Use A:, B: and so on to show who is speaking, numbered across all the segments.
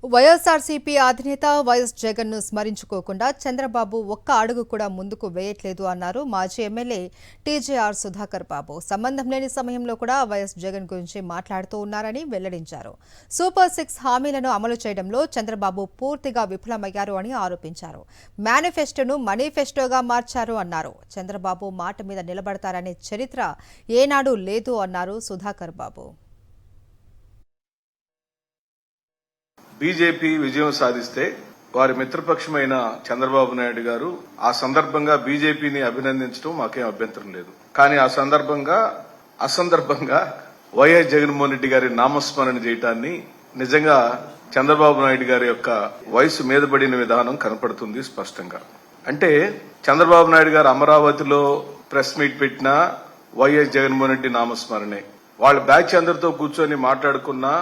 A: వైఎస్ఆర్సీపీ అధినేత వైఎస్ జగన్ ను స్మరించుకోకుండా చంద్రబాబు ఒక్క అడుగు కూడా ముందుకు వేయట్లేదు అన్నారు మాజీ ఎమ్మెల్యే టీజేఆర్ సుధాకర్ బాబు. సంబంధం లేని సమయంలో కూడా వైఎస్ జగన్ గురించి మాట్లాడుతూ ఉన్నారని వెల్లడించారు. సూపర్ 6 హామీలను అమలు చేయడంలో చంద్రబాబు పూర్తిగా విఫలమయ్యారు అని ఆరోపించారు. మేనిఫెస్టోను మనీఫెస్టోగా మార్చారు అన్నారు. చంద్రబాబు మాట మీద నిలబడతారనే చరిత్ర ఏనాడు లేదు అన్నారు సుధాకర్ బాబు.
B: బీజేపీ విజయం సాధిస్తే వారి మిత్రపక్షమైన చంద్రబాబు నాయుడు గారు ఆ సందర్భంగా బీజేపీని అభినందించడం మాకేం అభ్యంతరం లేదు. కానీ ఆ అసందర్భంగా వైఎస్ జగన్మోహన్ రెడ్డి గారి నామస్మరణ చేయటాన్ని నిజంగా చంద్రబాబు నాయుడు గారి యొక్క వయసు మీద పడిన విధానం కనపడుతుంది స్పష్టంగా. అంటే చంద్రబాబు నాయుడు గారు అమరావతిలో ప్రెస్ మీట్ పెట్టినా వైఎస్ జగన్మోహన్ రెడ్డి నామస్మరణే, వాళ్ళ బ్యాచ్ అందరితో కూర్చొని మాట్లాడుకున్నా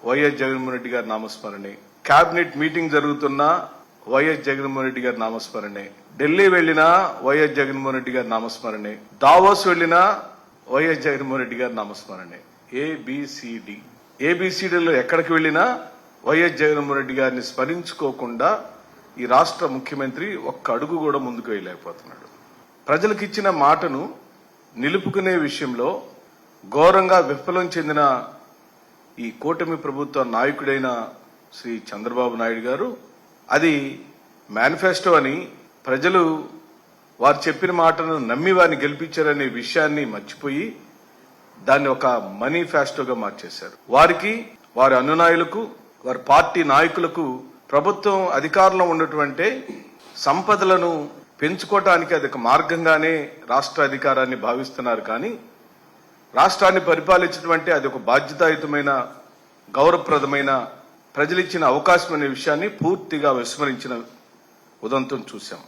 B: వైఎస్ జగన్మోహన్ రెడ్డి గారి నామస్మరణే, కేబినెట్ మీటింగ్ జరుగుతున్నా వైఎస్ జగన్మోహన్ రెడ్డి గారి నామస్మరణే, ఢిల్లీ వెళ్లినా వైఎస్ జగన్మోహన్ రెడ్డి గారి నామస్మరణే, దావోస్ వెళ్లినా వైఎస్ జగన్మోహన్ రెడ్డి గారి నామస్మరణే. ఏబిసిడీలో ఎక్కడికి వెళ్లినా వైఎస్ జగన్మోహన్ రెడ్డి గారిని స్మరించుకోకుండా ఈ రాష్ట్ర ముఖ్యమంత్రి ఒక్క అడుగు కూడా ముందుకు వేయలేకపోతున్నాడు. ప్రజలకు ఇచ్చిన మాటను నిలుపుకునే విషయంలో ఘోరంగా విఫలం చెందిన ఈ కూటమి ప్రభుత్వ నాయకుడైన శ్రీ చంద్రబాబు నాయుడు గారు అది మేనిఫెస్టో అని ప్రజలు వారు చెప్పిన మాటను నమ్మి వారిని గెలిపించారనే విషయాన్ని మర్చిపోయి దాన్ని ఒక మనీఫెస్టోగా మార్చేశారు. వారికి, వారి అనునాయులకు, వారి పార్టీ నాయకులకు ప్రభుత్వం అధికారంలో ఉన్నటువంటి సంపదలను పెంచుకోవటానికి అది ఒక మార్గంగానే రాష్ట్ర అధికారాన్ని భావిస్తున్నారు. కానీ రాష్ట్రాన్ని పరిపాలించడం అంటే అది ఒక బాధ్యతాయుతమైన, గౌరవప్రదమైన, ప్రజలిచ్చిన అవకాశం అనే విషయాన్ని పూర్తిగా విస్మరించిన ఉదంతం చూశాం.